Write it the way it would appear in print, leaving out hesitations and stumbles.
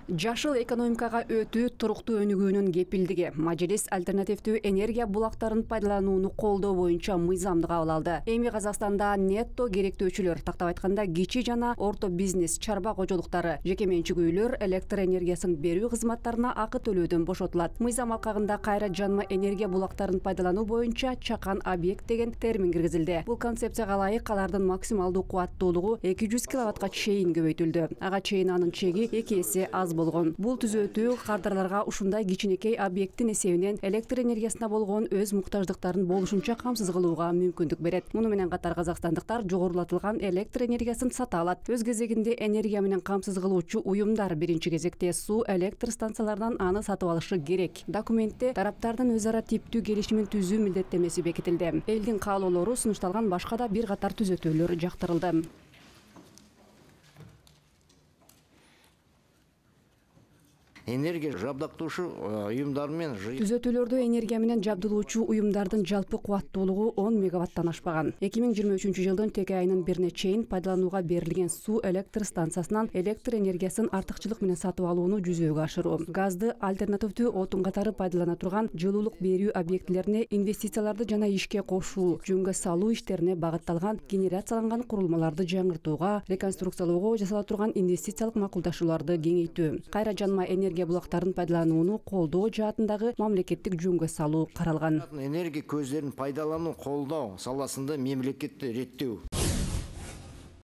Жашыл экономикага өтүү туруктуу өнүгүүнүн кепилдиги. Мажилис альтернативдүү энергия булактарын пайдаланууну колдоо боюнча мыйзамды кабыл алды. Эми Казакстанда нетто керектөөчүлөр, тактап айтканда кичи жана орто бизнес, чарба кожолуктары, жеке менчик үйлөр электр энергиясын берүү кызматтарына акы төлөөдөн бошотулат. Мыйзам алкагында кайра жанма энергия булактарын пайдалануу боюнча чакан объект деген термин киргизилди. Бул концепцияга ылайык алардын максималдуу кубаттуулугу 200 киловаттка чейин көбөйтүлдү. Ага чейин анын чеги 2 эсе аз болгон. Бул түзөтүү кардарларга ушундай кичинекей объекттин эсебинен электр энергиясына болгон өз муктаждыктарын болушунча камсыз кылууга мүмкүндүк берет. Муну менен катар казакстандыктар жогорулатылган электр энергиясын сата алат. Өз кезегинде энергия менен камсыз кылуучу уюмдар биринчи кезекте суу электр станцияларынан аны сатып алышы керек. Документте тараптардын өз ара типтүү келишимин түзүү милдеттемеси бекитилди. Элдин каалоолору сунушталган башка да бир катар түзөтүүлөр жактырылды. Энергия жабдыктоочу уюмдар менен түзөтүүлөрдө энергия менен жабдылуучу уюмдардын жалпы кубаттуулугу 10 мегаваттан ашпаган. 2023 жылдын теке айынын бирине чейин пайдаланууга берилген суу электр станциясынан электр энергиясын артыкчылык менен сатып алууну жүзөгө ашыруу, газды альтернативдүү отун катары пайдалана турган жылуулук берүү объектилерине инвестицияларды жана ишке кошуу, жөнгө салуу иштерине багытталган генерацияланган курулмаларды жаңыртууга, реконструкциялоого жасала турган инвестициялык макулдашууларды кеңейтүү, кайра жанма энергия булактарын пайдаланууну колдоо жаатындагы мамлекеттик жөнгө салуу каралган. Энергия көздөрүн пайдалануу колдоо саласында мемлекетти реттөө.